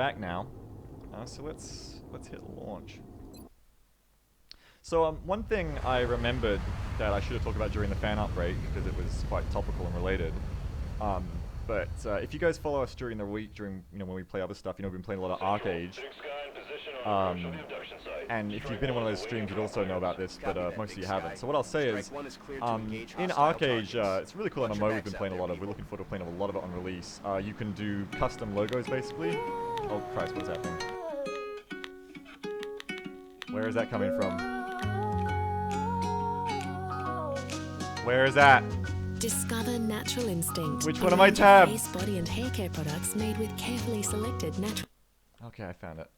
Back now. So let's hit launch. So one thing I remembered that I should have talked about during the fan art break because it was quite topical and related. Um, but if you guys follow us during the week, during when we play other stuff, we've been playing a lot of Arcade. And if you've been in one of those streams, you'd also know about this, but most of you haven't. So what I'll say is, in Arcade, it's really cool MMO we've been playing a lot of. We're looking forward to playing a lot of it on release. You can do custom logos, basically. Oh Christ, what's happening? Where is that coming from? Where is that? Discover Natural Instinct. Which one of my tabs? Face, body, and hair care products made with carefully selected natural. Okay, I found it.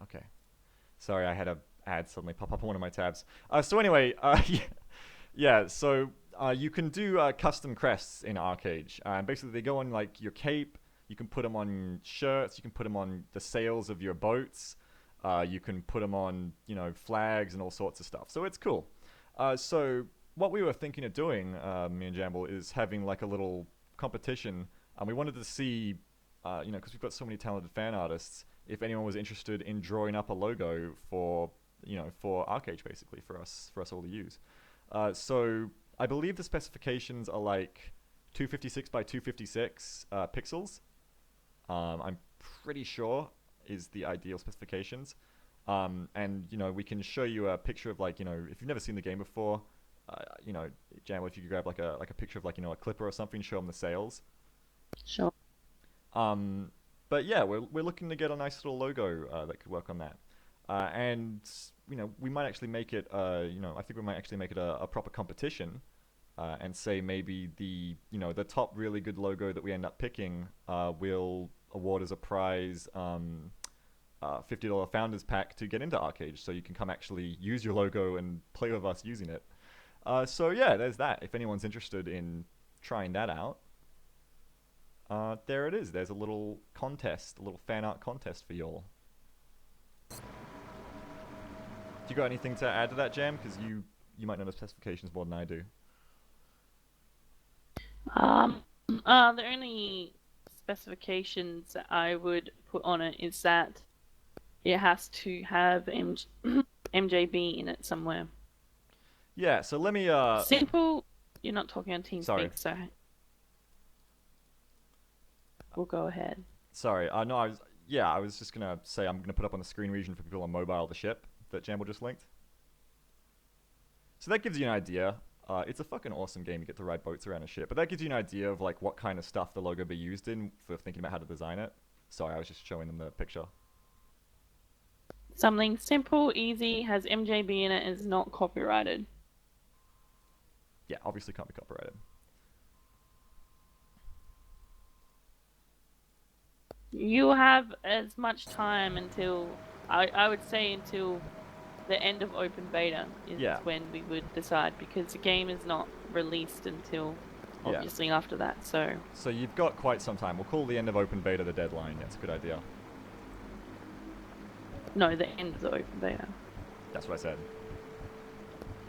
Okay. Sorry, I had a ad suddenly pop up on one of my tabs. So anyway, yeah. So you can do custom crests in Arcade. Basically, they go on like your cape. You can put them on shirts. You can put them on the sails of your boats. You can put them on, flags and all sorts of stuff. So it's cool. So what we were thinking of doing, me and Jamble, is having like a little competition. And we wanted to see, because we've got so many talented fan artists, if anyone was interested in drawing up a logo for, for Arcade, basically, for us all to use. So I believe the specifications are like 256 by 256 pixels. I'm pretty sure is the ideal specifications. And we can show you a picture of like, if you've never seen the game before, Jamble, if you could grab like a picture of like, a clipper or something, show them the sails. Sure. But yeah, we're looking to get a nice little logo that could work on that. And we might actually make it, I think we might actually make it a proper competition. And say maybe the top really good logo that we end up picking will award as a prize $50 founders pack to get into Arcade, so you can come actually use your logo and play with us using it. So yeah, there's that. If anyone's interested in trying that out, there it is. There's a little contest, a little fan art contest for y'all. Do you got anything to add to that, Jam? Because you might know the specifications more than I do. The only specifications that I would put on it is that it has to have MJB in it somewhere. Yeah, so let me Simple. You're not talking on TeamSpeak, so we'll go ahead. Sorry, no, I was just gonna say I'm gonna put up on the screen region for people on mobile the ship that Jamble just linked. So that gives you an idea. It's a fucking awesome game. You get to ride boats around a ship, but that gives you an idea of like what kind of stuff the logo be used in for thinking about how to design it. Sorry, I was just showing them the picture. Something simple, easy, has MJB in it, is not copyrighted. Yeah, obviously can't be copyrighted. You have as much time until I would say until the end of open beta is when we would decide, because the game is not released until obviously after that. So you've got quite some time. We'll call the end of open beta the deadline. That's a good idea. No, the end of the open beta. That's what I said.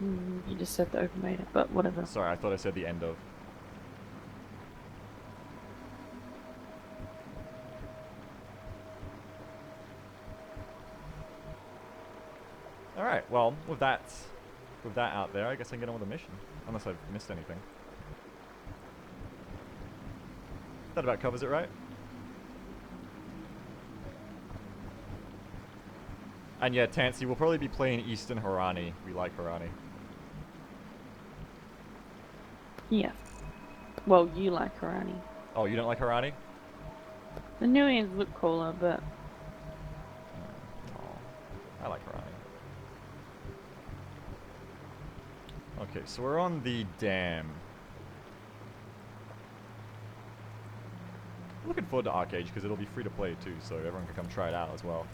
You just said the open beta, but whatever. Sorry, I thought I said the end of. Alright, well, with that out there, I guess I can get on with the mission. Unless I've missed anything. That about covers it, right? And yeah, Tansy, we'll probably be playing Eastern Harani. We like Harani. Yeah. Well, you like Harani. Oh, you don't like Harani? The new ones look cooler, but... I like Harani. Okay, so we're on the dam. Looking forward to Arcade because it'll be free to play too, so everyone can come try it out as well.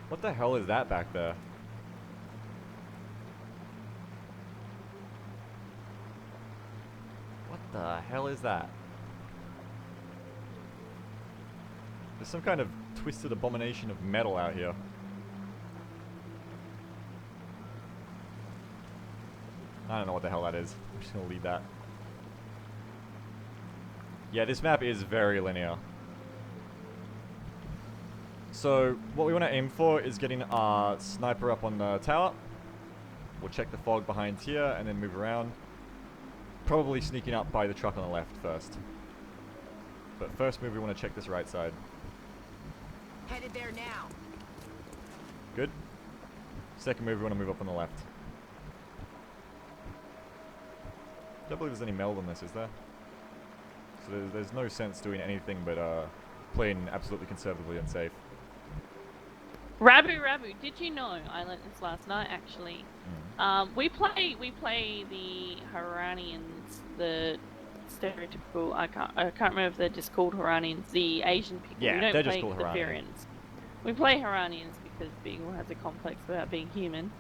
What the hell is that back there? What the hell is that? There's some kind of twisted abomination of metal out here. I don't know what the hell that is. I'm just gonna leave that. Yeah, this map is very linear. So what we want to aim for is getting our sniper up on the tower. We'll check the fog behind here and then move around. Probably sneaking up by the truck on the left first. But first move, we want to check this right side. Headed there now. Good. Second move, we want to move up on the left. Don't believe there's any meld on this, is there? So there's no sense doing anything but playing absolutely conservatively and safe. Rabu, did you know, I learnt this last night actually, we play the Haranians, the stereotypical, I can't remember if they're just called Haranians, the Asian people. Yeah, we don't they're play just called the Haranians. Defiants. We play Haranians because Beagle has a complex about being human,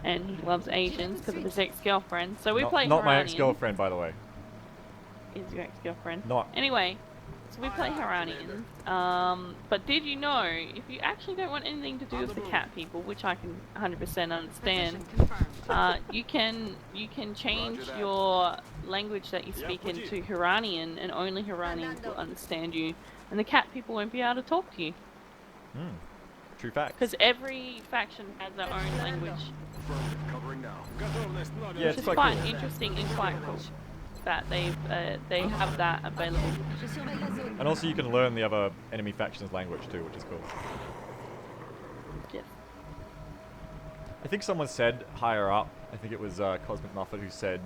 and he loves Asians because of his ex-girlfriend, so we play Not Haranians. my ex-girlfriend, by the way. Is your ex-girlfriend? Not. Anyway, so we play Haranians. But did you know, if you actually don't want anything to do with the cat people, which I can 100% understand, you can change your language that you speak into Haranian, and only Haranians will understand you, and the cat people won't be able to talk to you. True fact. Because every faction has their own language. Yeah, Which it's is quite quite cool. interesting and quite cool that they have that available. And also you can learn the other enemy faction's language too, which is cool. Yes. I think someone said higher up, I think it was Cosmic Muffet who said,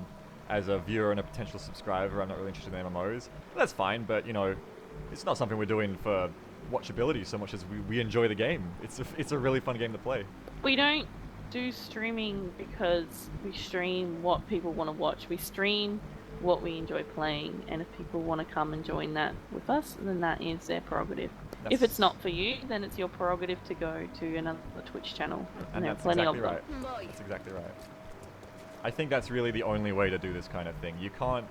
as a viewer and a potential subscriber, I'm not really interested in MMOs. That's fine, but you know, it's not something we're doing for watchability so much as we enjoy the game. It's a really fun game to play. We don't do streaming because we stream what people want to watch. We stream what we enjoy playing, and if people want to come and join that with us, then that is their prerogative. If it's not for you, then it's your prerogative to go to another Twitch channel, and there are that's plenty exactly of them. right. That's exactly right. I think that's really the only way to do this kind of thing. You can't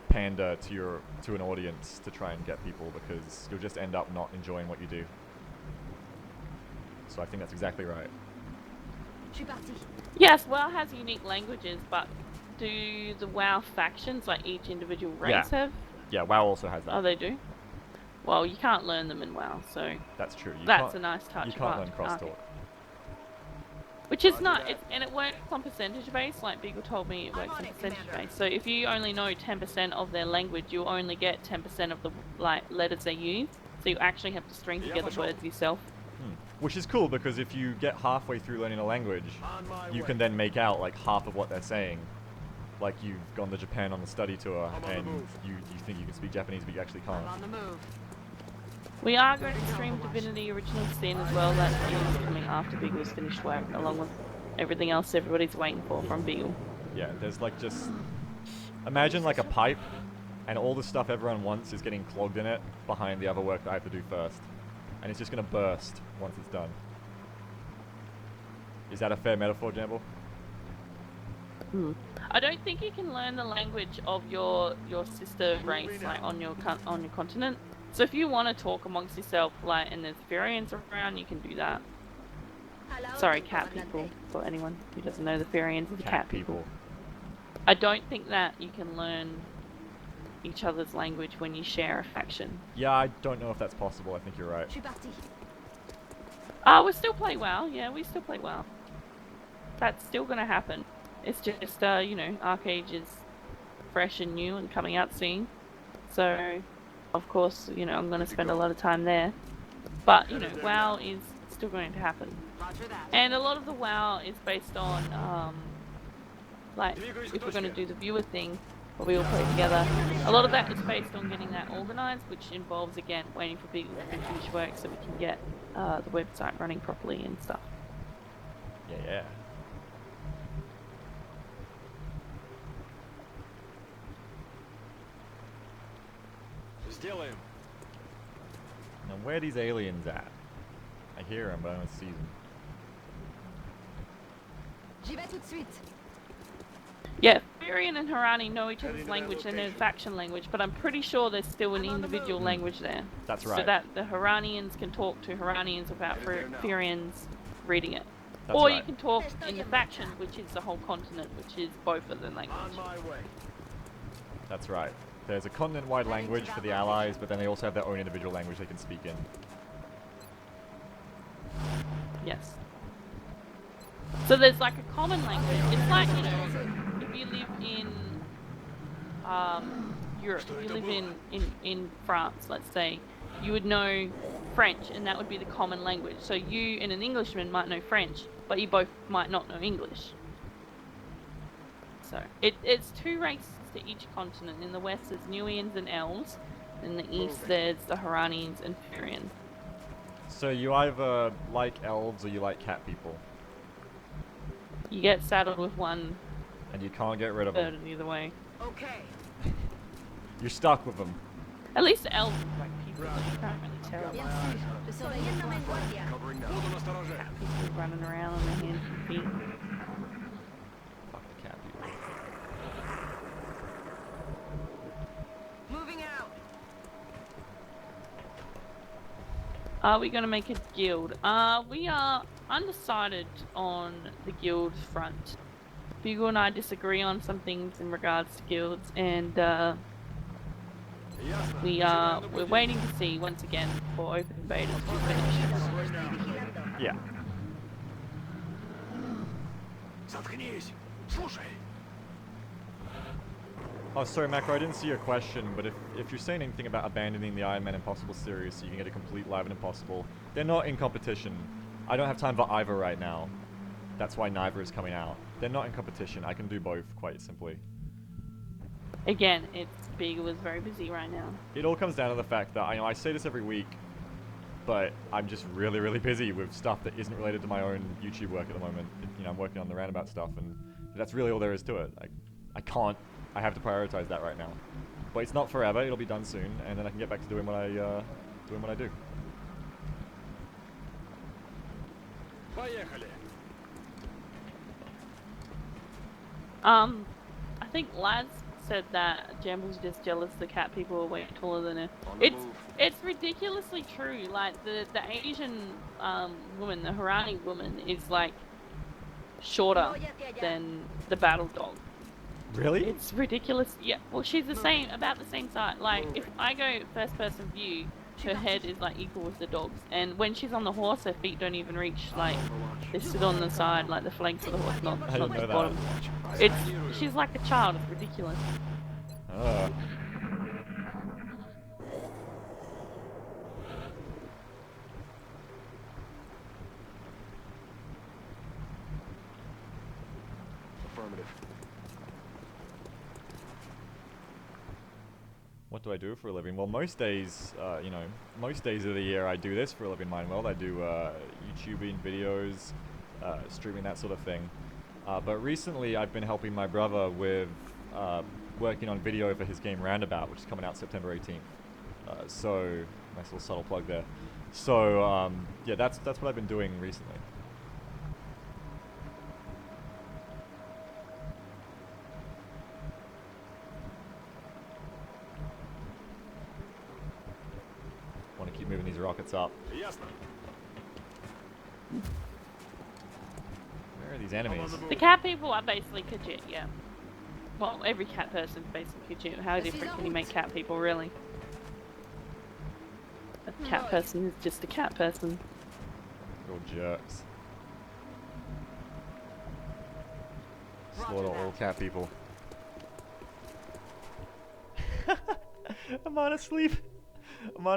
pander to an audience to try and get people, because you'll just end up not enjoying what you do. So I think that's exactly right. Yes, WoW has unique languages, but do the WoW factions, like each individual race, have? Yeah, WoW also has that. Oh, they do? Well, you can't learn them in WoW, so That's true. that's a nice touch. You can't learn crosstalk. Which is not, and it works on percentage base, like Beagle told me it works on percentage base. So if you only know 10% of their language, you'll only get 10% of the letters they use. So you actually have to string together words yourself. Which is cool, because if you get halfway through learning a language, you can then make out like half of what they're saying. Like you've gone to Japan on the study tour and you think you can speak Japanese, but you actually can't. We are going to stream Divinity Original Sin as well. That is coming after Beagle's finished work, along with everything else everybody's waiting for from Beagle. Yeah, there's like just... Imagine like a pipe, and all the stuff everyone wants is getting clogged in it behind the other work that I have to do first. And it's just going to burst once it's done. Is that a fair metaphor, Jamble? I don't think you can learn the language of your sister race, like on your continent. So if you want to talk amongst yourself, like, and there's Furians around, you can do that. Sorry, cat people, for anyone who doesn't know, the Furians are the cat people. I don't think that you can learn each other's language when you share a faction. Yeah, I don't know if that's possible. I think you're right. We still play WoW. Yeah, we still play WoW. That's still gonna happen. It's just, you know, Arcade is fresh and new and coming out soon. So, of course, you know, I'm gonna spend a lot of time there. But, you know, WoW is still going to happen. And a lot of the WoW is based on, like, if we're gonna do the viewer thing, where we all play together, a lot of that is based on getting that organised, which involves, again, waiting for people to finish work so we can get the website running properly and stuff. Yeah. Still him. Now where are these aliens at? I hear them, but I don't see them. J'y vais tout de suite. Yeah, Furian and Harani know each other's language, they know the faction language, but I'm pretty sure there's still an individual language there. That's right. So that the Haranians can talk to Haranians without Furians reading it. That's or right. you can talk in the faction, which is the whole continent, which is both of the language. On my way. That's right. There's a continent-wide language for the allies, but then they also have their own individual language they can speak in. Yes. So there's like a common language. It's like, you know, if you live in Europe, if you live in France, let's say, you would know French, and that would be the common language. So you and an Englishman might know French, but you both might not know English. So it's two races to each continent. In the west, there's Nuians and Elves. In the east, there's the Haranians and Furians. So you either like elves or you like cat people. You get saddled with one And you can't get rid of them. bird either way. Okay. You're stuck with them. At least the elves are like people. You can't really tell. Bien sûr. Je poniéndome en guardia. Covering now. Буду настороже. People running around on their hands and feet. Fuck the cat people. Moving out. Are we going to make a guild? We are undecided on the guild front. Beagle and I disagree on some things in regards to guilds, and Ясно. we're waiting to see once again for open beta to be finished. Vigilando. Yeah. Заткнись. Слушай. Oh, sorry, Macro, I didn't see your question, but if you're saying anything about abandoning the Iron Man Impossible series so you can get a complete Live and Impossible, they're not in competition. I don't have time for either right now. That's why neither is coming out. They're not in competition. I can do both quite simply. Again, Beagle is very busy right now. It all comes down to the fact that I say this every week, but I'm just really, really busy with stuff that isn't related to my own YouTube work at the moment. I'm working on the Roundabout stuff, and that's really all there is to it. I have to prioritize that right now. But it's not forever. It'll be done soon, and then I can get back to doing what I do. Поехали. I think Laz said that Jamble's just jealous the cat people are way taller than her. On the It's move. it's ridiculously true. Like the Asian woman, the Harani woman, is like shorter than the battle dog. Really? It's ridiculous. Yeah. Well, she's the same, about the same size. Like if I go first person view, her head is like equal with the dog's, and when she's on the horse, her feet don't even reach. Like they sit on the side, like the flanks of the horse, not I didn't the know that. bottom. She's like a child. It's ridiculous. Affirmative. What do I do for a living? Well, most days, most days of the year I do this for a living, Mindworld. I do YouTubing videos, streaming, that sort of thing. But recently I've been helping my brother with working on video for his game Roundabout, which is coming out September 18th. So, nice little subtle plug there. So, yeah, that's what I've been doing recently. Want to keep moving these rockets up. Ясно. Where are these enemies? The cat people are basically Khajiit, yeah. Well, every cat person is basically Khajiit. How different can you make cat people, really? A cat person is just a cat person. Little jerks. Slaughter all cat people. Amana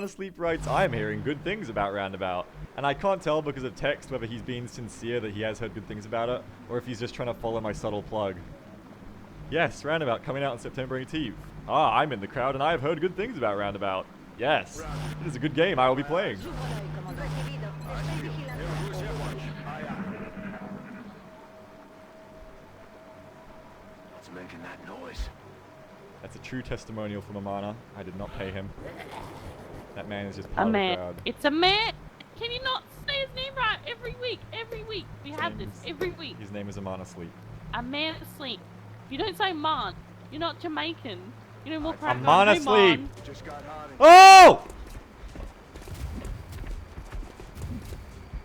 Sleep writes, I am hearing good things about Roundabout. And I can't tell because of text whether he's being sincere that he has heard good things about it, or if he's just trying to follow my subtle plug. Yes, Roundabout coming out on September 18th. Ah, I'm in the crowd and I have heard good things about Roundabout. Yes, it is a good game I will be playing. Recibido. Estoy vigilando. Держусь, я плачу. А я. What's making that noise? That's a true testimonial from Amana. I did not pay him. That man is just A part of the man. crowd. It's a man! Can you not say his name right? Every week! We His have name this is- every week. His name is Amana Sleep. A man asleep. You don't say man. You're not Jamaican. You don't walk around Amana going, "Hey, Sleep." man." Just got hot. Oh!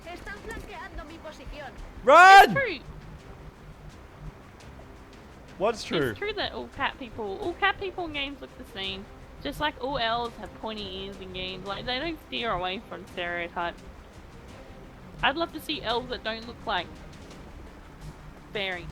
Están flanqueando mi posición. Run! True. What's true? It's true that all cat people in games look the same. Just like all elves have pointy ears in games. Like, they don't steer away from stereotypes. I'd love to see elves that don't look like fairy.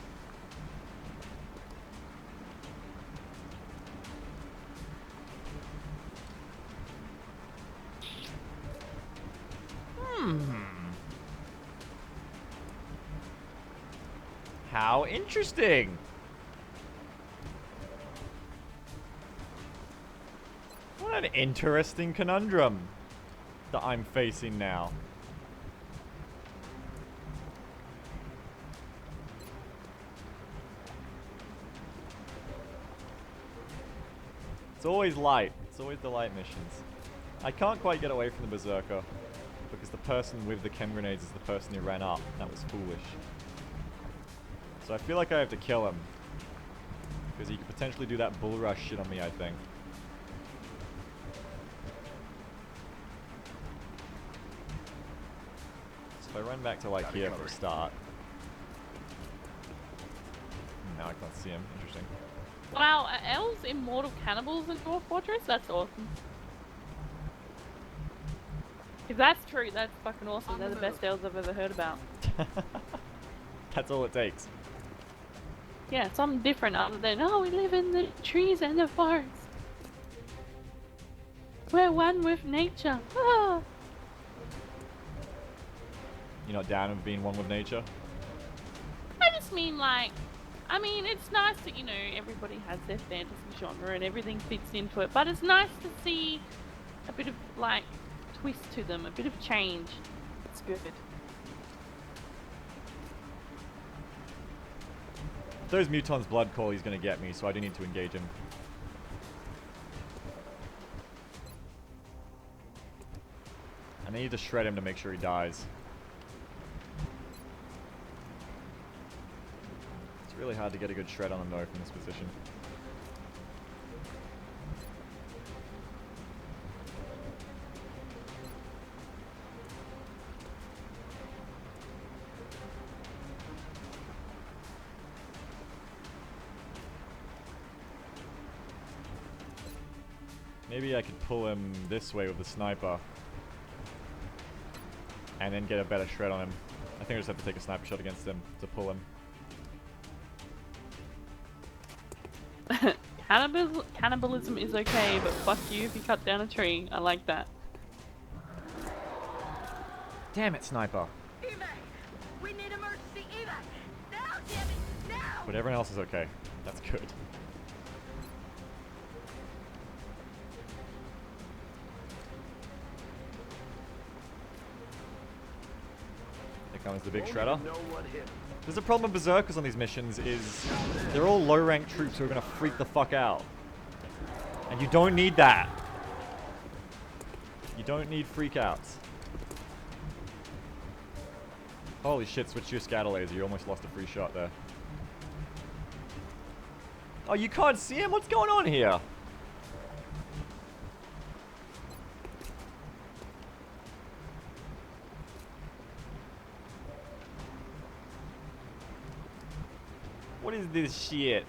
How interesting. What an interesting conundrum that I'm facing now. It's always light. It's always the light missions. I can't quite get away from the Berserker because the person with the chem grenades is the person who ran up. That was foolish. So I feel like I have to kill him because he could potentially do that bull rush shit on me, I think. So if I run back to like here for a start. Now I can't see him. Interesting. Wow, are elves immortal cannibals in Dwarf Fortress? That's awesome. If that's true, that's fucking awesome. They're the best elves I've ever heard about. That's all it takes. Yeah, something different other than, oh, we live in the trees and the forest. We're one with nature. Ah. You're not down with being one with nature? I just mean, like, it's nice that, you know, everybody has their fantasy genre and everything fits into it, but it's nice to see a bit of, like, twist to them, a bit of change. It's good. If those mutons blood call, he's gonna get me, so I do need to engage him. And I need to shred him to make sure he dies. It's really hard to get a good shred on him though from this position. Maybe I could pull him this way with the sniper. And then get a better shred on him. I think I just have to take a sniper shot against him to pull him. Cannibalism is okay, but fuck you if you cut down a tree. I like that. Damn it, sniper. Evac! We need emergency evac! Now, damn it! Now! But everyone else is okay. That's good. Here comes the big shredder. Know what hit him. There's a problem with berserkers on these missions is they're all low-ranked troops who are gonna freak the fuck out. And you don't need that. You don't need freakouts. Holy shit, switch to your scatter laser. You almost lost a free shot there. Oh, you can't see him? What's going on here? What is this shit?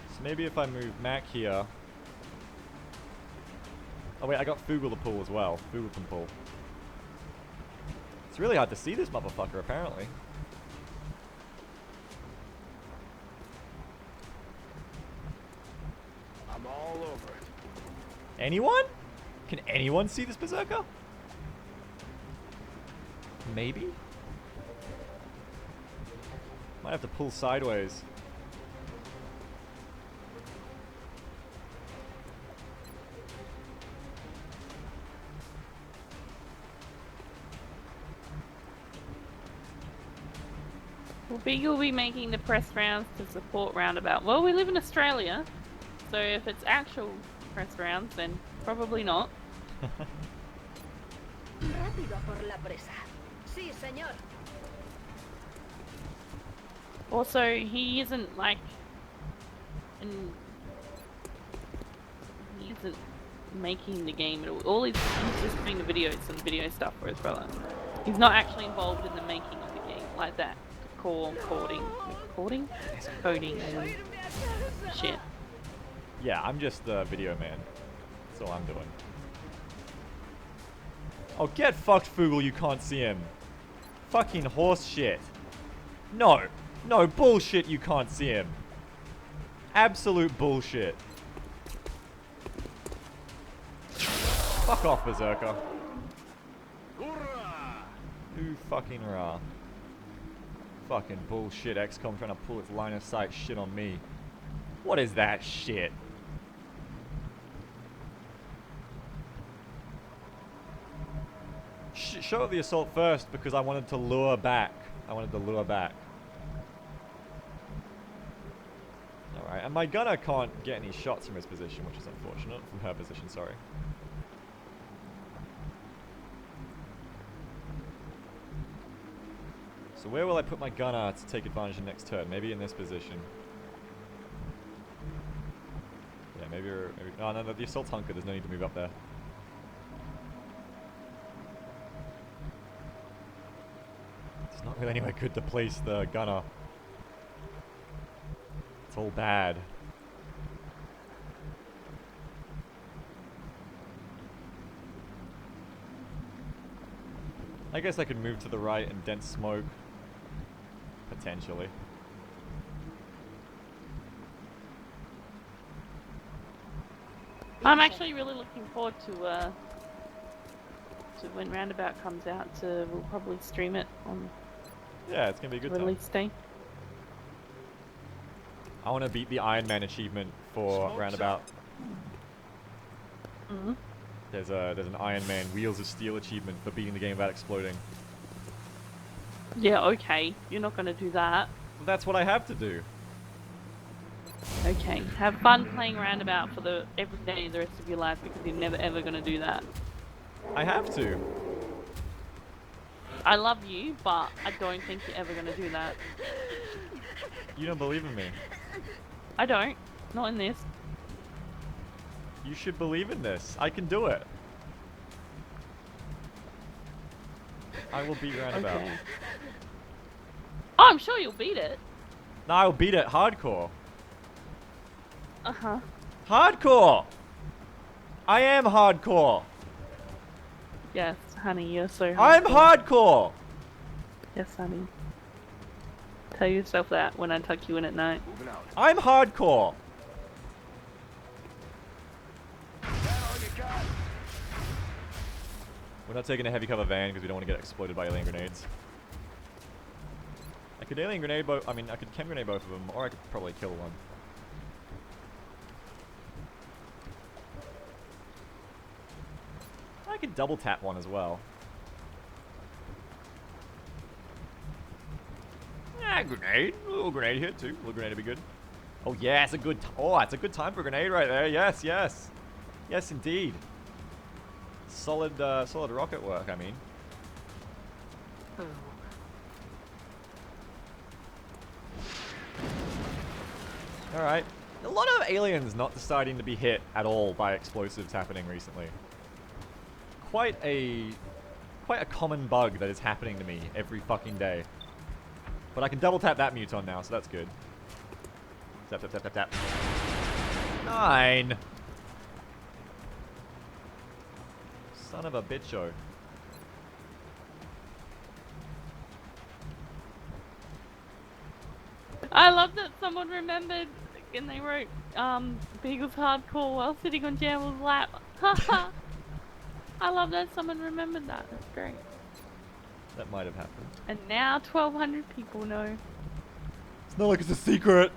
So maybe if I move Mac here. Oh wait, I got Fugal to pull as well. Fugal can pull. It's really hard to see this motherfucker, apparently. I'm all over it. Anyone? Can anyone see this berserker? Maybe? Might have to pull sideways. Will Beagle be making the press rounds to support Roundabout? Well, we live in Australia, so if it's actual press rounds, then probably not. por la presa. Sí, señor. Also, he isn't like, he isn't making the game at all. He's just doing the videos and video stuff for his brother. He's not actually involved in the making of the game like that. Coding and shit. Yeah, I'm just the video man. That's all I'm doing. Oh, get fucked, Fugel, you can't see him. Fucking horse shit. No. No, bullshit, you can't see him. Absolute bullshit. Fuck off, Berserker. Hoorah! Who fucking rah? Fucking bullshit, XCOM trying to pull its line of sight shit on me. What is that shit? Show the assault first because I wanted to lure back. Alright, and my gunner can't get any shots from his position, which is unfortunate. From her position, sorry. So where will I put my gunner to take advantage of the next turn? Maybe in this position. Yeah, maybe... Oh, no, the assault hunker. There's no need to move up there. It's not really anywhere good to place the gunner. It's all bad. I guess I could move to the right and dent smoke. Potentially. I'm actually really looking forward to when Roundabout comes out. We'll probably stream it on Yeah, it's gonna be a good time. release day. I want to beat the Iron Man achievement for Smoke's Roundabout. Mhm. There's an Iron Man Wheels of Steel achievement for beating the game without exploding. Yeah, okay. You're not gonna do that. Well, that's what I have to do. Okay. Have fun playing Roundabout for every day the rest of your life because you're never ever gonna do that. I have to. I love you, but I don't think you're ever gonna do that. You don't believe in me. I don't. Not in this. You should believe in this. I can do it. I will beat Roundabout. Okay. Oh, I'm sure you'll beat it. No, I'll beat it hardcore. Uh-huh. Hardcore! I am hardcore. Yes, honey, you're so I'm hardcore. hardcore! Yes, honey. Tell yourself that when I tuck you in at night. Moving out. I'm hardcore! That all you got? We're not taking a heavy cover van because we don't want to get exploded by alien grenades. I could alien grenade both. I mean, I could chem grenade both of them, or I could probably kill one. I could double tap one as well. Ah, grenade. A little grenade here too. A little grenade would be good. Oh yeah, it's a good. Oh, it's a good time for a grenade right there. Yes, yes, yes, indeed. Solid, solid rocket work. I mean. All right. A lot of aliens not deciding to be hit at all by explosives happening recently. Quite a common bug that is happening to me every fucking day. But I can double tap that muton now, so that's good. Tap, tap, tap, tap, tap. 9! Son of a bitcho. I love that someone remembered and they wrote Beagle's hardcore while sitting on Jammel's lap. Haha. I love that someone remembered that. That's great. That might have happened. And now 1,200 people know. It's not like it's a secret.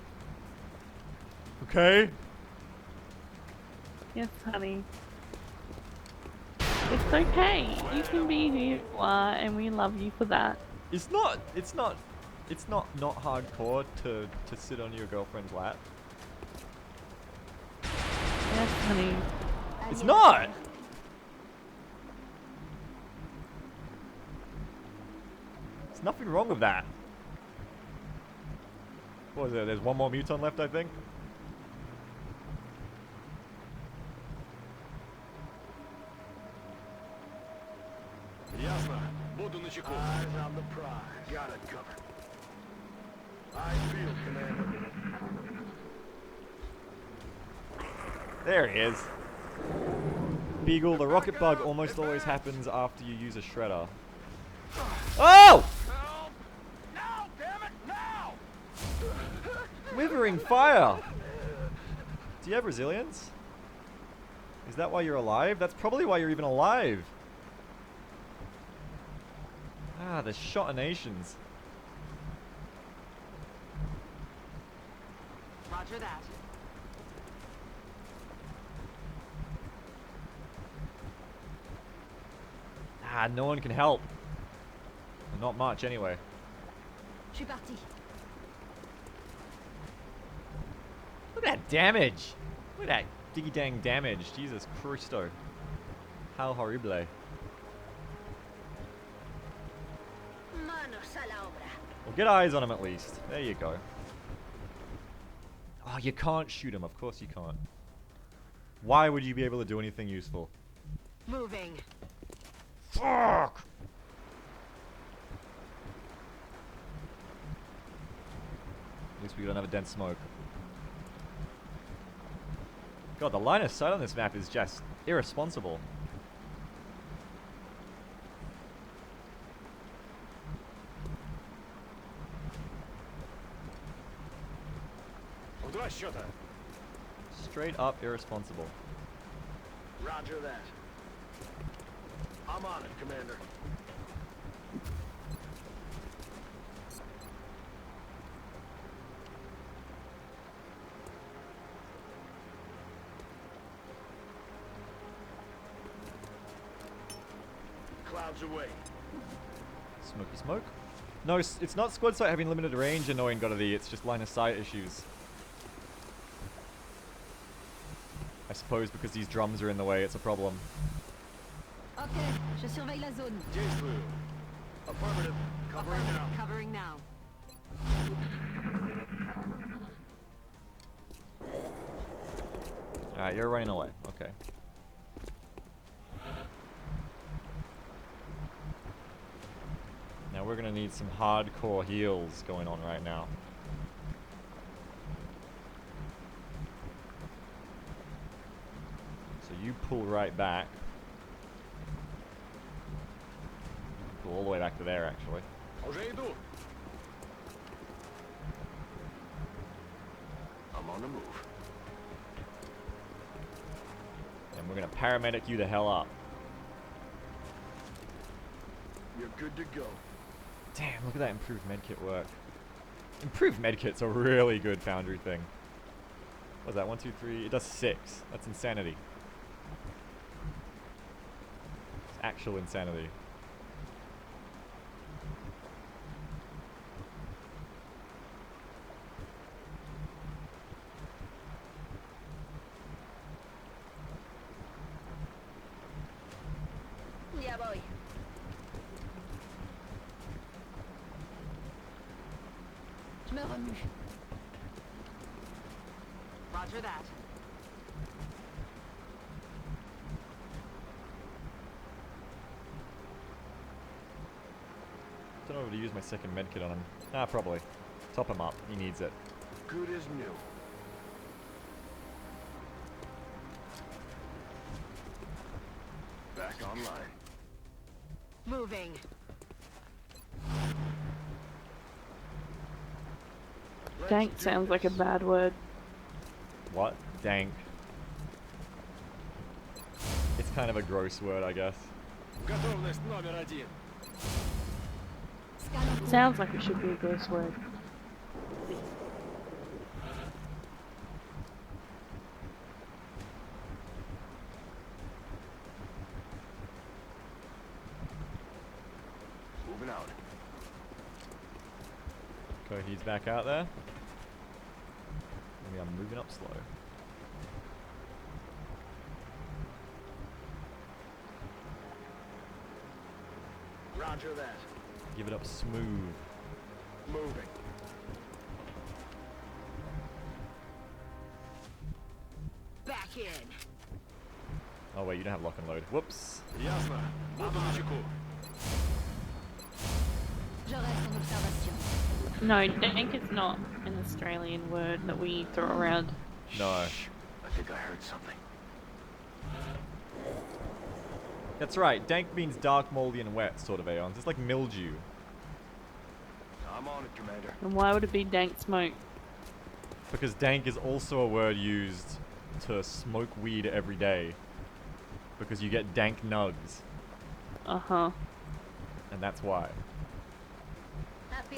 Okay? Yes, honey. It's okay. You can be who you are, and we love you for that. It's not hardcore to sit on your girlfriend's lap. Yes, honey. It's not! nothing wrong with that. What was there? There's one more muton left, I think. Ясно. Буду начеку. Eyes on the prize. Got it covered. I feel, Commander. There he is. Beagle, the rocket bug almost always happens after you use a shredder. Oh! Help! Now, damn it, now! Withering fire! Do you have resilience? Is that why you're alive? That's probably why you're even alive. Ah, the shotinations. Roger that. Ah, no one can help. Not much, anyway. Je suis parti. Look at that damage! Look at that diggy dang damage. Jesus Christo. How horrible. Manos a la obra. Well, get eyes on him at least. There you go. Oh, you can't shoot him. Of course you can't. Why would you be able to do anything useful? Moving. Fuck! At least we don't have a dense smoke. God, the line of sight on this map is just irresponsible. В два счета. Straight up irresponsible. Roger that. I'm on it, Commander. Clouds away. Smoky smoke. No, it's not squad sight having limited range, annoying Goddity. It's just line of sight issues. I suppose because these drums are in the way, it's a problem. Ok, je surveille la zone. Действую. Affirmative. Covering now. Covering now. Alright, you're running away. Okay. Now we're gonna need some hardcore heals going on right now. So you pull right back. Pull all the way back to there, actually. Уже иду. I'm on the move. And we're gonna paramedic you the hell up. You're good to go. Damn, look at that improved medkit work. Improved medkit's a really good Foundry thing. What's that? 1, 2, 3. It does 6. That's insanity. It's actual insanity. Ya voy. Je me remue. Roger that. Don't know if to use my second medkit on him. Ah, probably. Top him up. He needs it. Good as new. Back online. Moving. Dank sounds like a bad word. What? Dank. It's kind of a gross word, I guess. Готовность номер 1. Scanning. Sounds like it should be a gross word. Moving out. Coheed's back out there. Maybe I'm moving up slow. Roger that. Give it up smooth. Moving. Back in. Oh wait, you don't have lock and load. Whoops. Ясно. Буду начеку. Je reste en observation. No, dank is not an Australian word that we throw around. No. I think I heard something. That's right. Dank means dark, moldy, and wet, sort of aeons. It's like mildew. I'm on it, Commander. And why would it be dank smoke? Because dank is also a word used to smoke weed every day. Because you get dank nugs. Uh-huh. And that's why.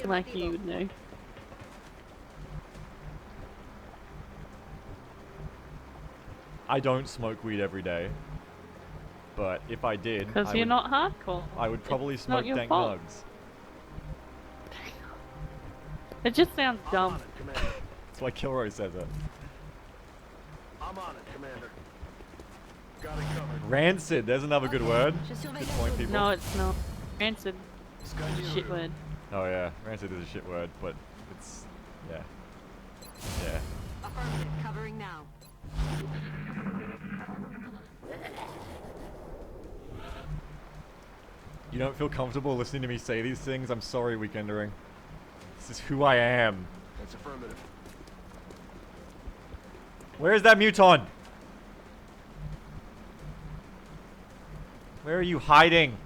Like you would know. I don't smoke weed every day. But if I did, Because you're not hardcore. I would probably It's not smoke your dank fault. nugs. It just sounds I'm dumb. on it, Commander. That's why Kilroy says it. I'm on it, Commander. Got it covered. Rancid, there's another good word. Je surveille Good la point, zone. people. No, it's not. Rancid. Sky Is a shit word. Oh yeah, rancid is a shit word, but it's, yeah. Yeah. Affirmative. Covering now. You don't feel comfortable listening to me say these things? I'm sorry, Weekendering. This is who I am. That's affirmative. Where is that muton? Where are you hiding?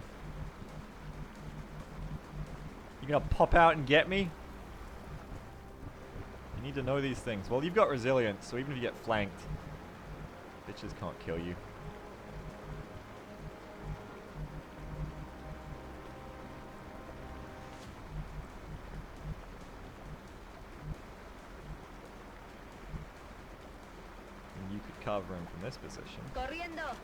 You gonna pop out and get me? You need to know these things. Well, you've got resilience, so even if you get flanked, bitches can't kill you. And you could cover him from this position. Corriendo.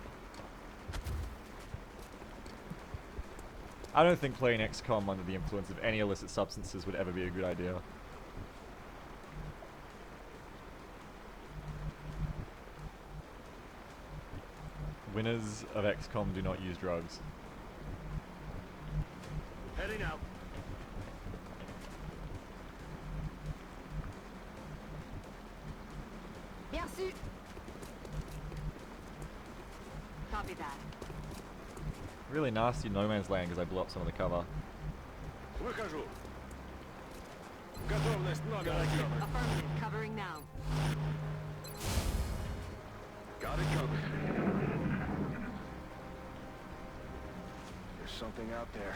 I don't think playing XCOM under the influence of any illicit substances would ever be a good idea. Winners of XCOM do not use drugs. Heading out. Bien reçu. Copy that. Really nasty no man's land because I blew up some of the cover. Выхожу. Готовность номер один. Affirmative. Covering now. Got it covered. There's something out there.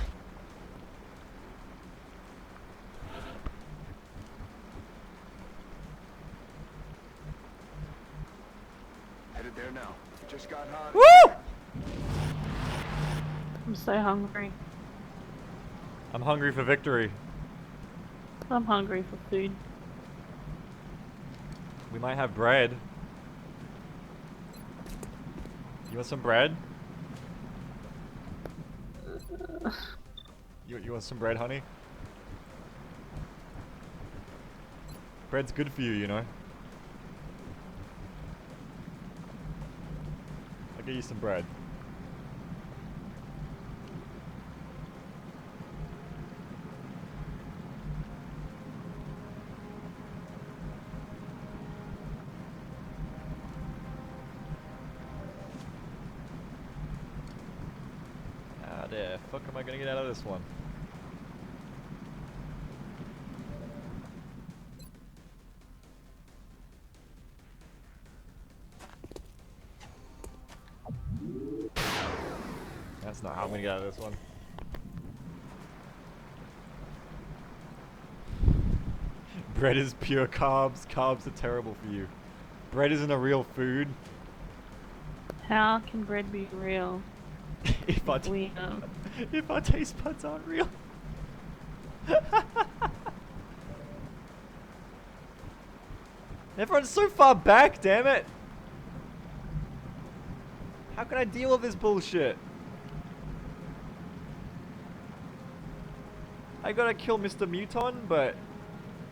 Headed there now. Just got hot. Woo! I'm so hungry. I'm hungry for victory. I'm hungry for food. We might have bread. You want some bread? You want some bread, honey? Bread's good for you, you know. I'll get you some bread. How the fuck am I gonna get out of this one? That's not how I'm gonna get out of this one. Bread is pure carbs. Carbs are terrible for you. Bread isn't a real food. How can bread be real? if our if our taste buds aren't real. Everyone's so far back, damn it! How can I deal with this bullshit? I gotta kill Mr. Muton, but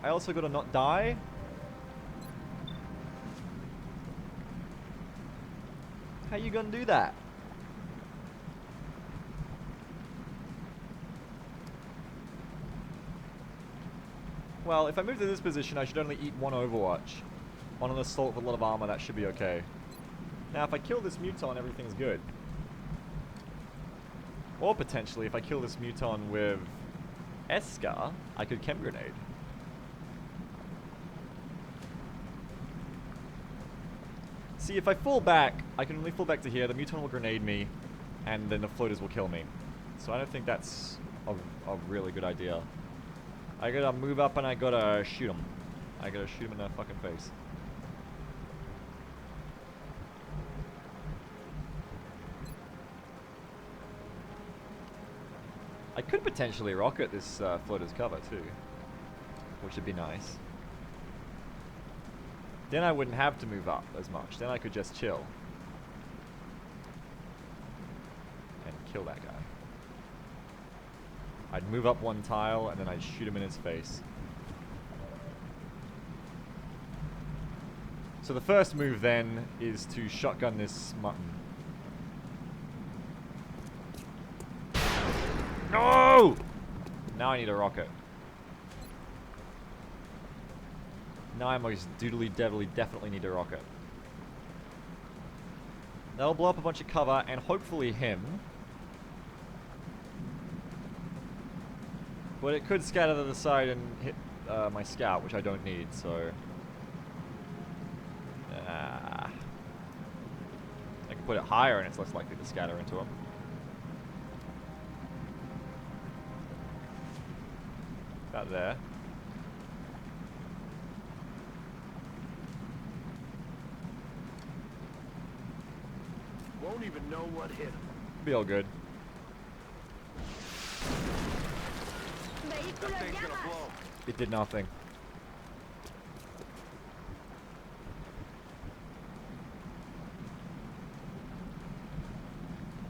I also gotta not die. How you gonna do that? Well, if I move to this position, I should only eat one Overwatch. On an assault with a lot of armor, that should be okay. Now, if I kill this Muton, everything's good. Or potentially, if I kill this Muton with Escar, I could Chem Grenade. See, if I fall back, I can only fall back to here, the Muton will grenade me, and then the floaters will kill me. So I don't think that's a really good idea. I gotta move up and I gotta shoot him. I gotta shoot him in the fucking face. I could potentially rocket this floater's cover too, which would be nice. Then I wouldn't have to move up as much. Then I could just chill. And kill that guy. I'd move up one tile and then I'd shoot him in his face. So the first move then is to shotgun this mutton. No! Now I need a rocket. Now I most definitely need a rocket. That'll blow up a bunch of cover and hopefully him. But it could scatter to the side and hit my scout, which I don't need, so... I can put it higher and it's less likely to scatter into him. About there. Won't even know what hit him. Be all good. That thing's gonna blow. It did nothing.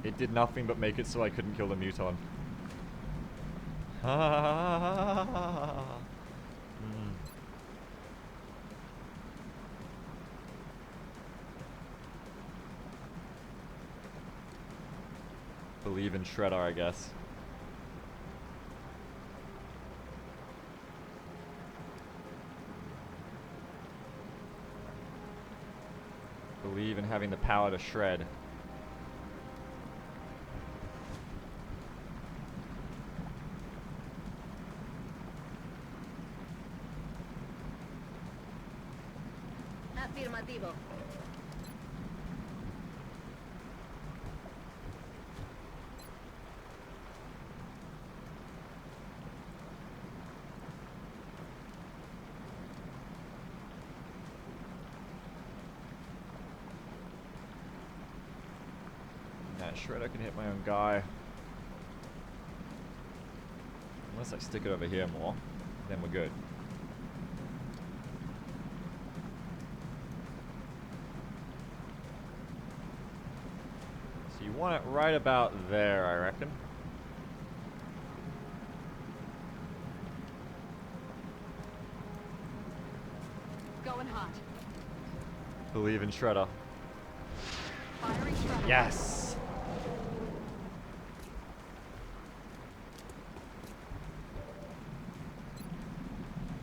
It did nothing but make it so I couldn't kill the Muton. Believe in Shredder, I guess. Believe in having the power to shred. Afirmativo. That shredder can hit my own guy. Unless I stick it over here more, then we're good. So you want it right about there, I reckon. Going hot. Believe in Shredder. Firing shredder. Yes!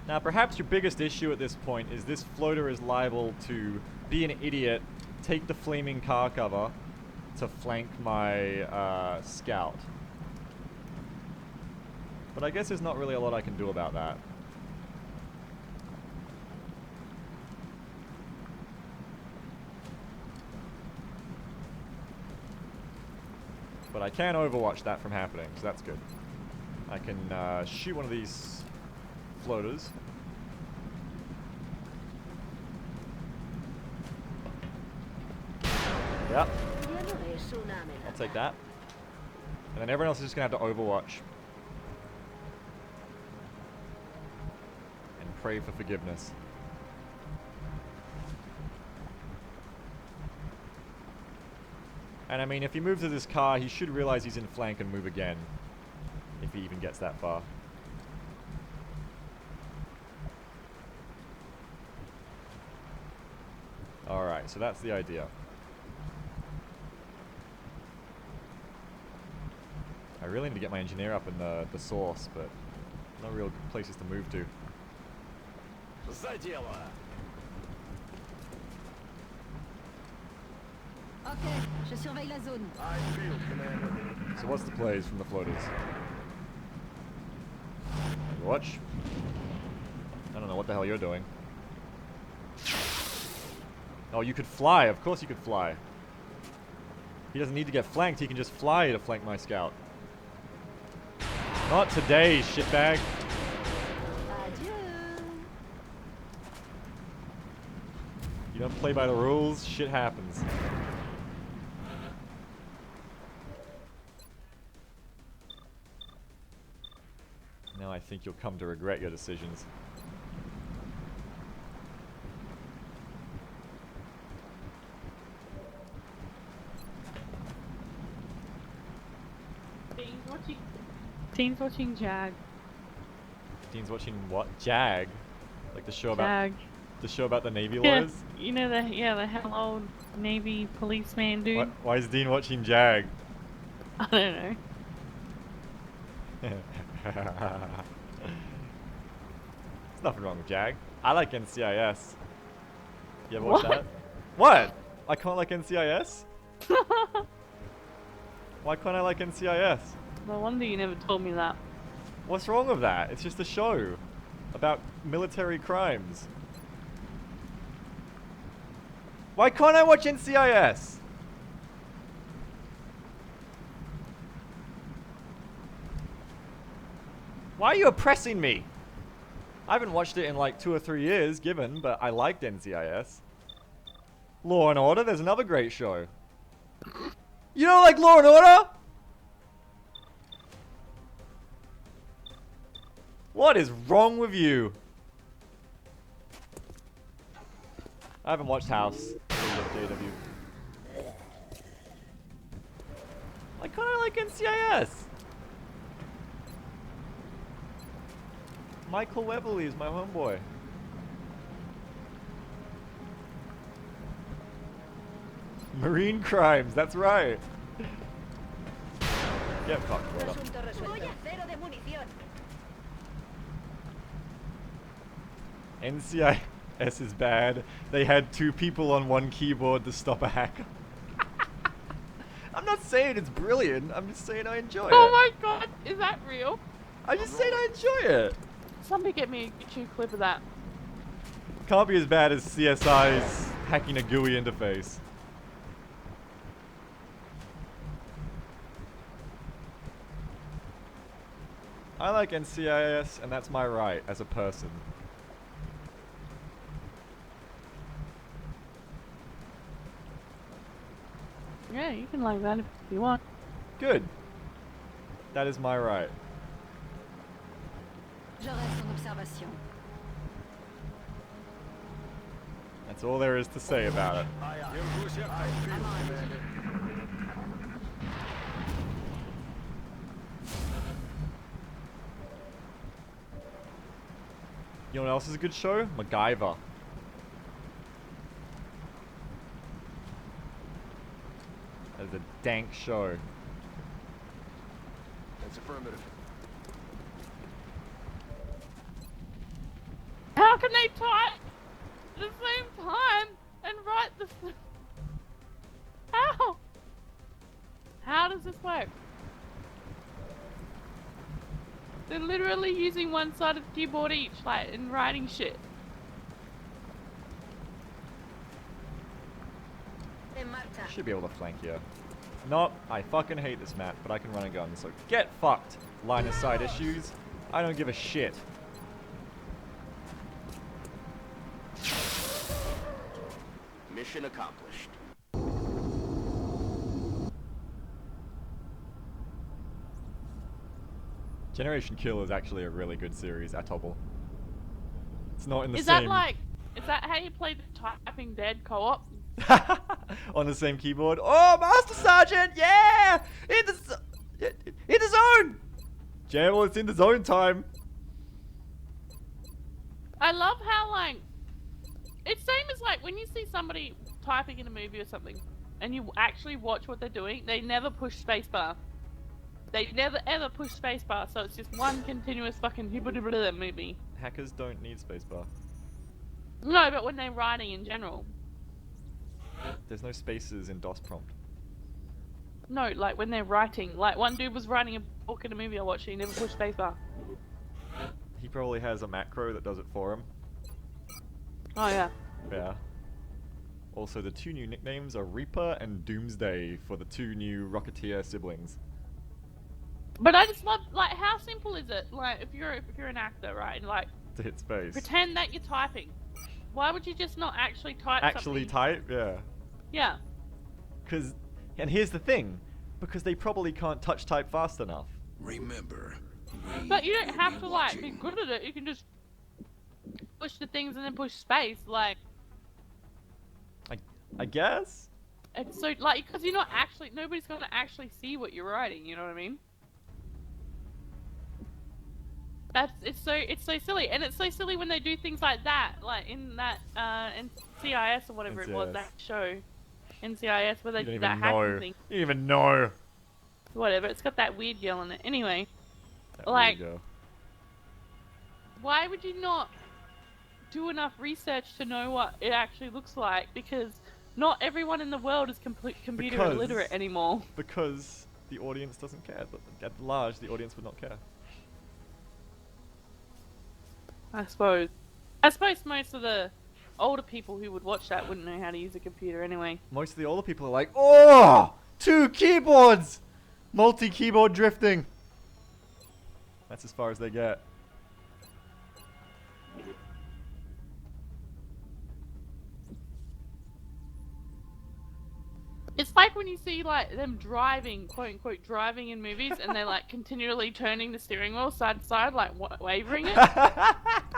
Now, perhaps your biggest issue at this point is this floater is liable to be an idiot, take the flaming car cover to flank my scout. But I guess there's not really a lot I can do about that. But I can overwatch that from happening, so that's good. I can shoot one of these floaters. Yep. I'll take that. And then everyone else is just going to have to overwatch. And pray for forgiveness. And I mean, if he moves to this car, he should realize he's in flank and move again. If he even gets that far. Alright, so that's the idea. I really need to get my engineer up in the source, but no real places to move to. За дело! Ok, je surveille la zone. I feel, Commander. So what's the plays from the floaters? Watch. I don't know what the hell you're doing. Oh, you could fly. Of course you could fly. He doesn't need to get flanked. He can just fly to flank my scout. Not today, shitbag. Adieu. You don't play by the rules, shit happens. Now I think you'll come to regret your decisions. Dean's watching Jag. Dean's watching what? Jag? Like the show about Jag. the show about the Navy Yeah, lawyers? you know the hell old Navy policeman dude. Why is Dean watching Jag? I don't know. There's nothing wrong with Jag. I like NCIS. You ever watch What? that? What? I can't like NCIS? Why can't I like NCIS? No wonder you never told me that. What's wrong with that? It's just a show about military crimes. Why can't I watch NCIS? Why are you oppressing me? I haven't watched it in like 2 or 3 years, given, but I liked NCIS. Law and Order, there's another great show. You don't like Law and Order? What is wrong with you? I haven't watched House. JW. Why can't I like NCIS? Michael Webley is my homeboy. Marine crimes, that's right. Get fucked, brother. Asunto resuelto. Voy a cero de munición. NCIS is bad. They had 2 people on 1 keyboard to stop a hacker. I'm not saying it's brilliant. I'm just saying I enjoy Oh it. my god, is that real? I just said I enjoy it. Somebody get me a YouTube clip of that. Can't be as bad as CSI's hacking a GUI interface. I like NCIS, and that's my right as a person. Yeah, you can like that if you want. Good. That is my right. Je reste en observation. That's all there is to say about it. Держу сектор. I feel, Commander. You know what else is a good show? MacGyver. That is a dank show. That's affirmative. How can they type at the same time and write the... How? How does this work? They're literally using one side of the keyboard each, like, and writing shit. En marcha. Should be able to flank here. Not, I fucking hate this map, but I can run a gun, so get fucked. Line of sight issues. I don't give a shit. Mission accomplished. Generation Kill is actually a really good series, Atobble. It's not in the Is same... that like... Is that how you play the Typing Dead co-op? on the same keyboard. Oh, Master Sergeant, yeah! In the zone! Well, it's in the zone time. I love how, like... It's same as, like, when you see somebody typing in a movie or something, and you actually watch what they're doing, they never push spacebar. They never ever push spacebar, so it's just one continuous fucking movie. Hackers don't need spacebar. No, but when they're writing in general. There's no spaces in DOS prompt. No, like when they're writing. Like one dude was writing a book in a movie I watched, he never pushed spacebar. He probably has a macro that does it for him. Oh yeah. Yeah. Also, the 2 new nicknames are Reaper and Doomsday for the 2 new Rocketeer siblings. But I just love, like, how simple is it? Like, if you're an actor, right? And like, To hit space. pretend that you're typing. Why would you just not actually type Actually something? type? Yeah. Yeah. And here's the thing. Because they probably can't touch type fast enough. Remember, we But you don't will have be to, like, be watching. good at it. You can just push the things and then push space. Like, I guess? it's so, like, because you're not actually, nobody's going to actually see what you're writing, you know what I mean? It's so silly, and it's so silly when they do things like that, like in that NCIS or whatever it was, NCIS. that show, NCIS, where they You don't do that even hacking know. thing. You don't even know. Whatever, it's got that weird girl in it. Anyway, That like, weird girl. why would you not do enough research to know what it actually looks like? Because not everyone in the world is computer Because- illiterate anymore. Because the audience doesn't care. But at large, the audience would not care. I suppose. I suppose most of the older people who would watch that wouldn't know how to use a computer anyway. Most of the older people are like, oh, 2 keyboards! Multi-keyboard drifting. That's as far as they get. It's like when you see like them driving, quote unquote, driving in movies, and they're like continually turning the steering wheel side to side, like wavering it.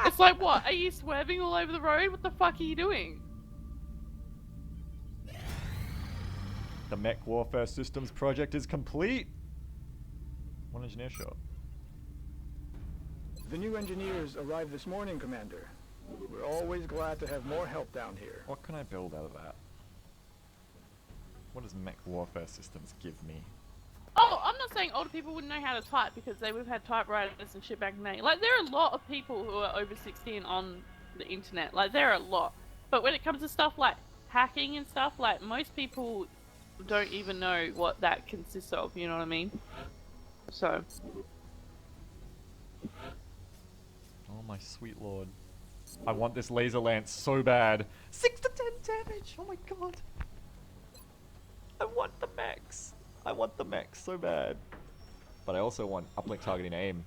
It's like, what? Are you swerving all over the road? What the fuck are you doing? The Mech Warfare Systems project is complete. One engineer shot. The new engineers arrived this morning, Commander. We're always glad to have more help down here. What can I build out of that? What does Mech Warfare Systems give me? Oh, I'm not saying older people wouldn't know how to type because they would have had typewriters and shit back in the day. Like, there are a lot of people who are over 60 and on the internet. Like, there are a lot. But when it comes to stuff like hacking and stuff, like, most people don't even know what that consists of, you know what I mean? So. Oh my sweet lord. I want this laser lance so bad. 6 to 10 damage! Oh my god. I want the mechs. I want the mechs so bad. But I also want uplink targeting aim.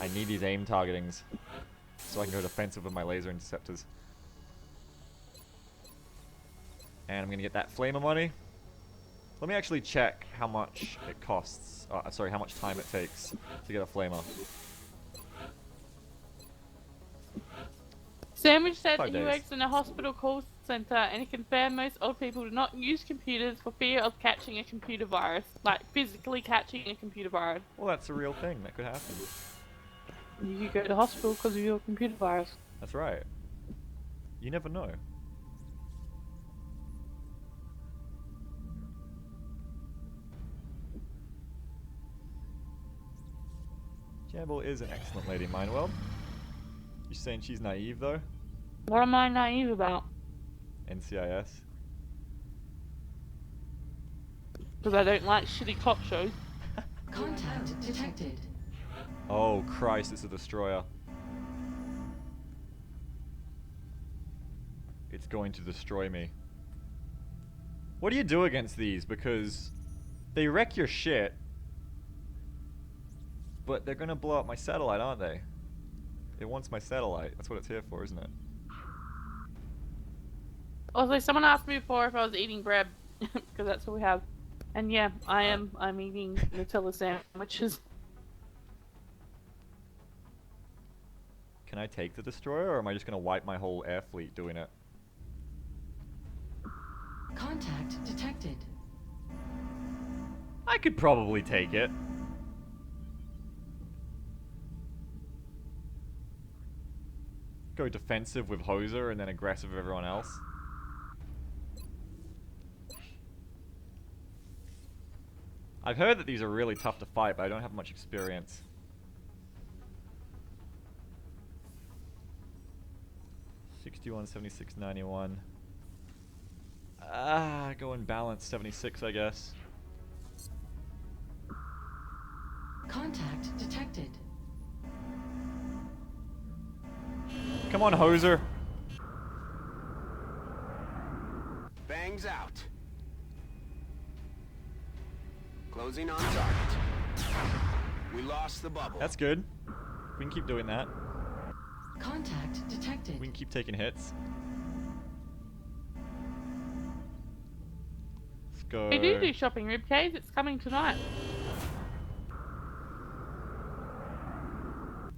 I need these aim targetings so I can go defensive with my laser interceptors. And I'm gonna get that flamer money. Let me actually check how much it costs. Sorry, how much time it takes to get a flamer. Sandwich said 5 he days. works in a hospital call center and he confirmed most old people do not use computers for fear of catching a computer virus. Like, physically catching a computer virus. Well, that's a real thing. That could happen. You go to the hospital because of your computer virus. That's right. You never know. Jamble is an excellent lady, Mineworld. You saying she's naive, though? What am I naive about? NCIS. Because I don't like shitty cop shows. Contact detected. Oh, Christ, it's a destroyer. It's going to destroy me. What do you do against these? Because they wreck your shit. But they're gonna blow up my satellite, aren't they? It wants my satellite. That's what it's here for, isn't it? Also, someone asked me before if I was eating bread. Because that's what we have. And yeah, I am. I'm eating Nutella sandwiches. Can I take the destroyer, or am I just gonna wipe my whole air fleet doing it? Contact detected. I could probably take it. Go defensive with Hoser and then aggressive with everyone else. I've heard that these are really tough to fight, but I don't have much experience. 61, 76, 91. Go and balance 76, I guess. Contact detected. Come on, hoser. Bangs out. Closing on target. We lost the bubble. That's good. We can keep doing that. Contact detected. We can keep taking hits. Let's go. We do shopping rib caves. It's coming tonight.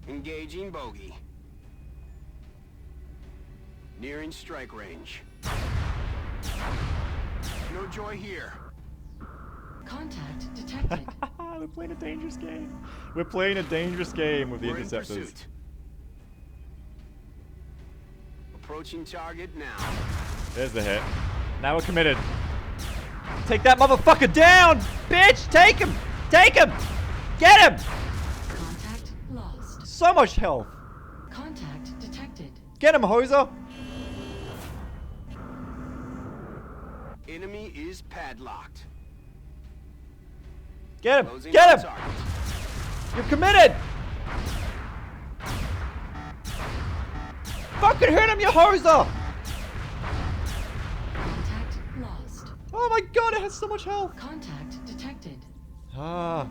Engaging bogey. Nearing strike range. No joy here. Contact detected. We're playing a dangerous game. We're playing a dangerous game with the We're in interceptors. pursuit. Approaching target now. There's the hit. Now we're committed. Take that motherfucker down, bitch! Take him! Take him! Get him! Contact lost. So much health. Contact detected. Get him, hoser! Enemy is padlocked. Get him! Closing Get on him! target. You're committed! Fucking hit him, you hoser! Contact lost. Oh my god, it has so much health! Contact detected. Ah.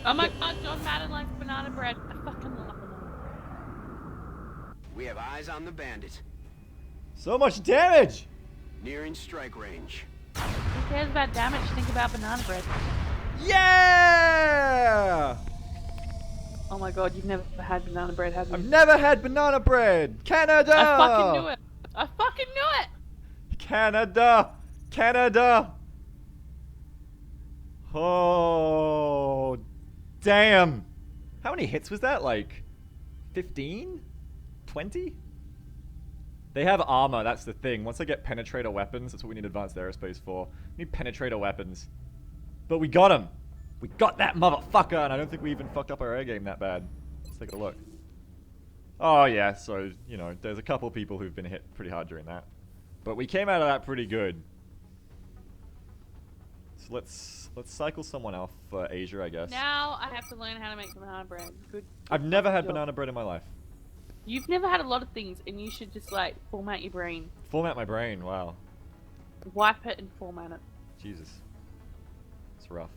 Oh my god, John Madden likes banana bread. I fucking love banana. We have eyes on the bandit. So much damage! Nearing strike range. Who cares about damage? Think about banana bread. Yeah! Oh my god, you've never had banana bread, have you? I've never had banana bread! Canada! I fucking knew it. I fucking knew it! Canada! Canada! Oh, damn! How many hits was that? Like 15? 20? They have armor, that's the thing. Once I get penetrator weapons, that's what we need advanced aerospace for. We need penetrator weapons. But we got him! We got that motherfucker! And I don't think we even fucked up our air game that bad. Let's take a look. Oh yeah, so, you know, there's a couple people who've been hit pretty hard during that. But we came out of that pretty good. So let's cycle someone off for Asia, I guess. Now I have to learn how to make banana bread. Good. I've never had job. banana bread in my life. You've never had a lot of things, and you should just like format your brain, Format my brain, wow. wipe it, and format it. Jesus. It's rough.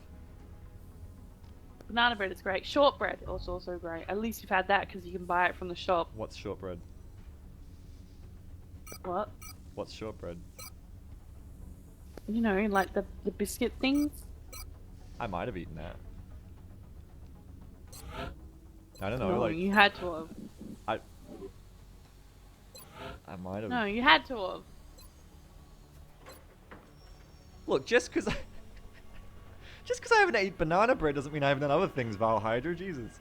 Banana bread is great. Shortbread is also great. At least you've had that because you can buy it from the shop. What's shortbread? What? What's shortbread? You know, like the biscuit things. I might have eaten that. I don't know, No, like you had to have. I might have. No, you had to have. Look, just because I haven't ate banana bread doesn't mean I haven't done other things, Val Hydra. Jesus.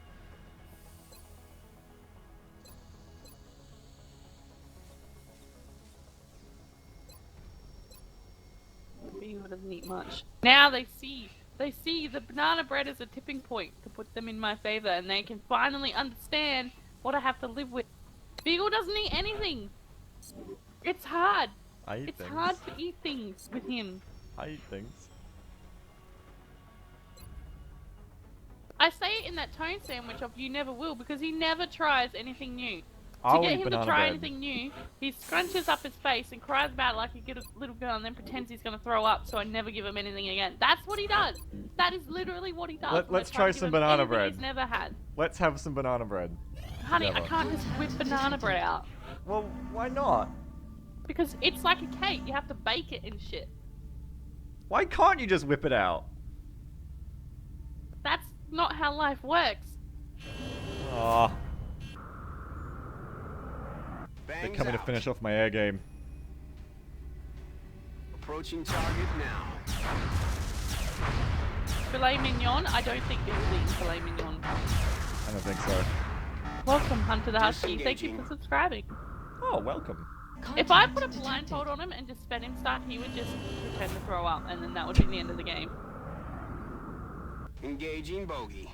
Beagle doesn't eat much. Now they see the banana bread as a tipping point to put them in my favor, and they can finally understand what I have to live with. Beagle doesn't eat anything. It's hard. I eat It's things. hard to eat things with him. I eat things. I say it in that tone sandwich of "you never will" because he never tries anything new. I'll to get eat him to banana try bread. anything new, he scrunches up his face and cries about it like a little girl and then pretends he's going to throw up, so I never give him anything again. That's what he does. That is literally what he does. Let's I try to give some him banana anything bread. He's never had. Let's have some banana bread. Honey, I Together. can't just whip banana bread out. Well, why not? Because it's like a cake. You have to bake it and shit. Why can't you just whip it out? That's not how life works. Aw. They're Bangs coming to out. finish off my air game. Approaching target now. Filet mignon? I don't think Beagle's eating filet mignon. I don't think so. Welcome, Hunter the Husky. Thank you Disengaging. for subscribing. Oh, welcome. If I put a Contact blindfold detected. on him and just fed him stuff, he would just pretend to throw up, and then that would be the end of the game. Engaging bogey.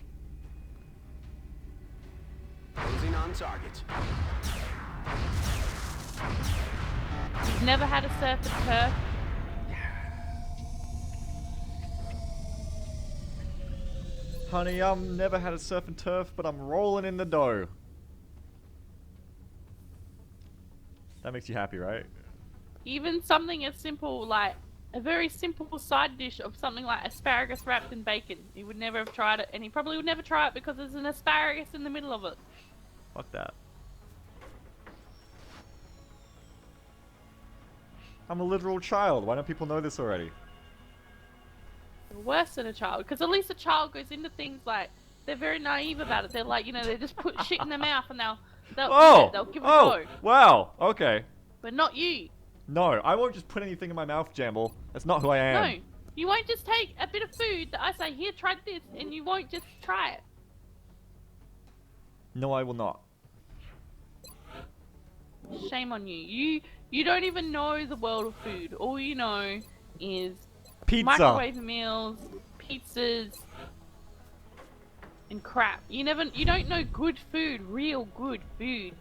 Closing on target. You've never had a surf and turf. Honey, never had a surf and turf, but I'm rolling in the dough. That makes you happy, right? Even something as simple like a very simple side dish of something like asparagus wrapped in bacon. He would never have tried it, and he probably would never try it because there's an asparagus in the middle of it. Fuck that. I'm a literal child. Why don't people know this already? Worse than a child, because at least a child goes into things like they're very naive about it. They're like, you know, they just put shit in their mouth and they'll give it a go. Wow. Okay. But not you. No, I won't just put anything in my mouth, Jamble. That's not who I am. No, you won't just take a bit of food that I say, here, try this, and you won't just try it. No, I will not. Shame on you. You don't even know the world of food. All you know is Pizza. microwave meals, pizzas, and crap. You don't know good food, real good food.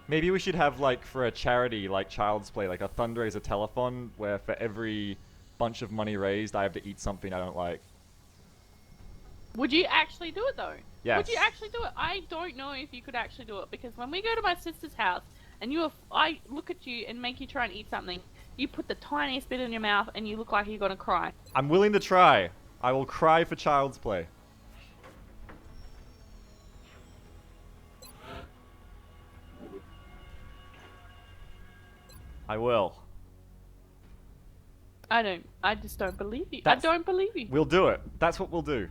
Maybe we should have, like, for a charity, like Child's Play, like a fundraiser telethon, where for every bunch of money raised, I have to eat something I don't like. Would you actually do it, though? Yes. Would you actually do it? I don't know if you could actually do it, because when we go to my sister's house, and I look at you and make you try and eat something, you put the tiniest bit in your mouth, and you look like you're gonna cry. I'm willing to try. I will cry for Child's Play. I will. I just don't believe you. That's- I don't believe you. We'll do it. That's what we'll do.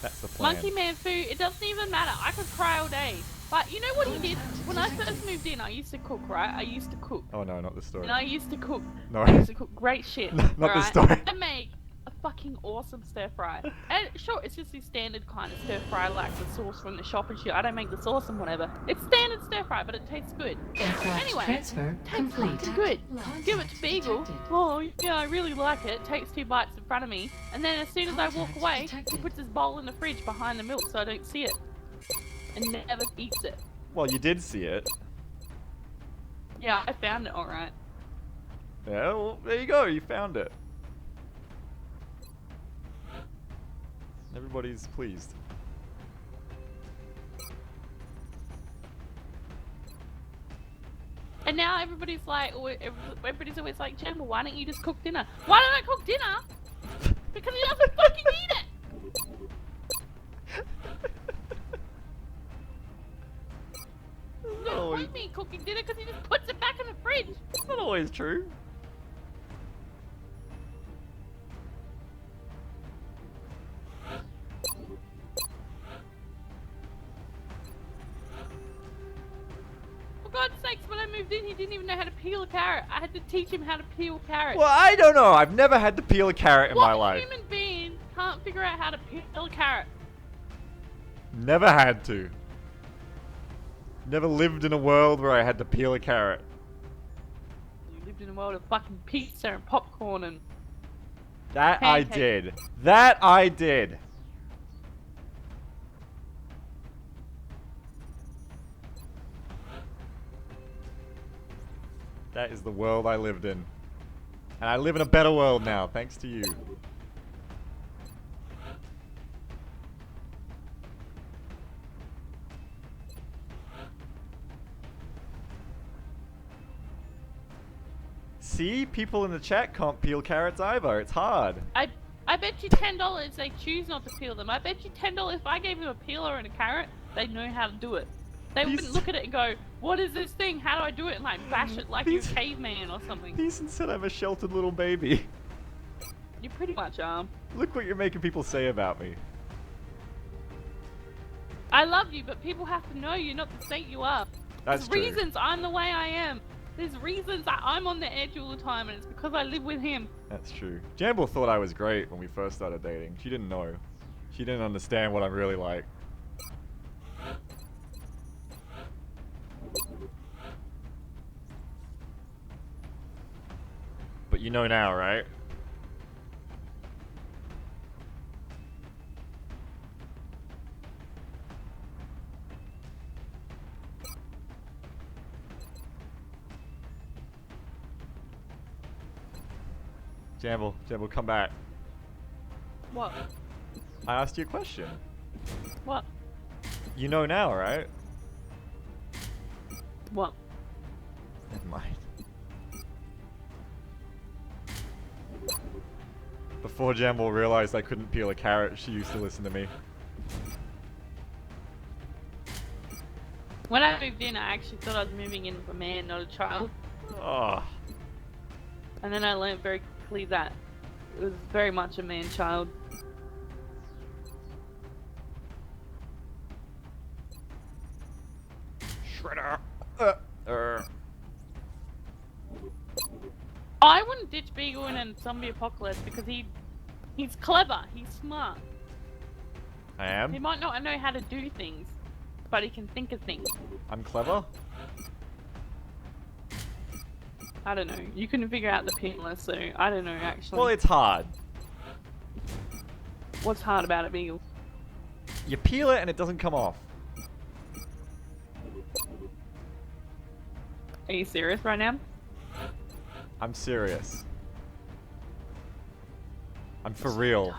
That's the plan. Monkey Man food, it doesn't even matter. I could cry all day. But you know what he did? When I first moved in, I used to cook, right? I used to cook. Oh no, not this story. And I used to cook. No. I used to cook great shit. Not this alright? story. I make a fucking awesome stir fry. And sure, it's just the standard kind of stir fry, like the sauce from the shop and shit. I don't make the sauce and whatever. It's standard stir fry, but it tastes good. Anyway, Transfer tastes complete. fucking good. Give it to Beagle. Oh, yeah, I really like it. Takes 2 bites in front of me. And then as soon as I walk away, he puts his bowl in the fridge behind the milk so I don't see it. And never eats it. Well, you did see it. Yeah, I found it alright. Yeah, well, there you go. You found it. Everybody's pleased. And now everybody's like, everybody's always like, Jen, well, why don't you just cook dinner? Why don't I cook dinner? Because he doesn't fucking eat it! There's no point me cooking dinner because he just puts it back in the fridge. It's not always true. For God's sakes, when I moved in, he didn't even know how to peel a carrot. I had to teach him how to peel carrots. Well, I don't know. I've never had to peel a carrot in my What life. human being can't figure out how to peel a carrot? Never had to. Never lived in a world where I had to peel a carrot. You lived in a world of fucking pizza and popcorn and... That I Pancake. did. That I did. That is the world I lived in. And I live in a better world now, thanks to you. See? People in the chat can't peel carrots either. It's hard. I bet you $10 they choose not to peel them. I bet you $10 if I gave them a peeler and a carrot, they'd know how to do it. They wouldn't look at it and go, what is this thing? How do I do it? And like bash it like you're a caveman or something. Ethan said I'm a sheltered little baby. You pretty much are. Look what you're making people say about me. I love you, but people have to know you're not the saint you are. That's There's true. reasons I'm the way I am. There's reasons that I'm on the edge all the time, and it's because I live with him. That's true. Jamble thought I was great when we first started dating. She didn't know. She didn't understand what I'm really like. But you know now, right? Jamble, come back. What? I asked you a question. What? You know now, right? What? Never mind. Before Jamble realized I couldn't peel a carrot, she used to listen to me. When I moved in, I actually thought I was moving in with a man, not a child. Oh. And then I learned very quickly that it was very much a man-child. Shredder. I wouldn't ditch Beagle in a zombie apocalypse because he's clever, he's smart. I He am? might not know how to do things, but he can think of things. I'm clever? I don't know. You couldn't figure out the peeler, so I don't know actually. Well, it's hard. What's hard about it, Beagle? You peel it and it doesn't come off. Are you serious right now? I'm serious. I'm for real.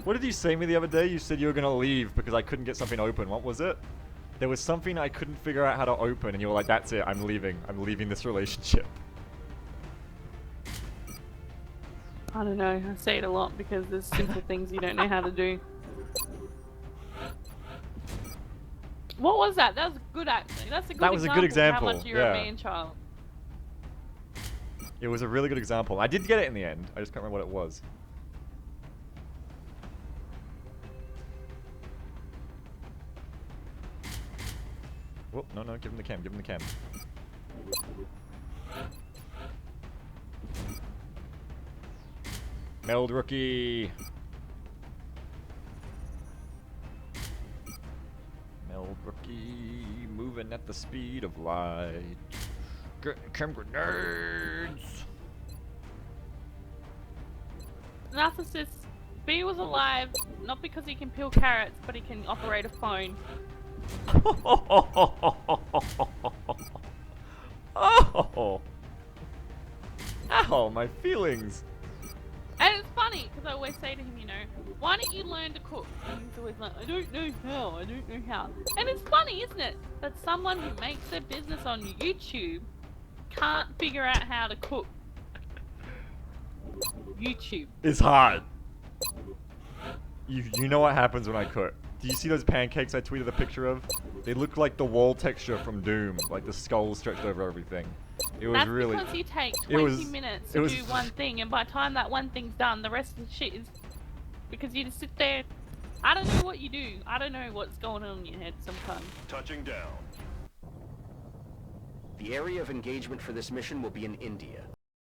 What did you say to me the other day? You said you were gonna leave because I couldn't get something open. What was it? There was something I couldn't figure out how to open and you were like, that's it, I'm leaving. I'm leaving this relationship. I don't know. I say it a lot because there's simple things you don't know how to do. What was that? That was good actually. That's a good That was a good example, of how much you're yeah. a man-child. It was a really good example. I did get it in the end. I just can't remember what it was. Whoop, no, give him the cam, give him the cam. Meld rookie! Meld rookie, moving at the speed of light. Getting chem grenades! Narcissist. B was alive not because he can peel carrots, but he can operate a phone. Oh! Ow, my feelings! And it's funny because I always say to him, you know, why don't you learn to cook? And he's always like, I don't know how. And it's funny, isn't it, that someone who makes their business on YouTube can't figure out how to cook. YouTube. It's hard. You know what happens when I cook. Do you see those pancakes I tweeted a picture of? They look like the wall texture from Doom, like the skull stretched over everything. It was That's really... because you take 20 minutes to do one thing, and by the time that one thing's done, the rest of the shit is... Because you just sit there... I don't know what you do. I don't know what's going on in your head sometimes. Touching down. The area of engagement for this mission will be in India.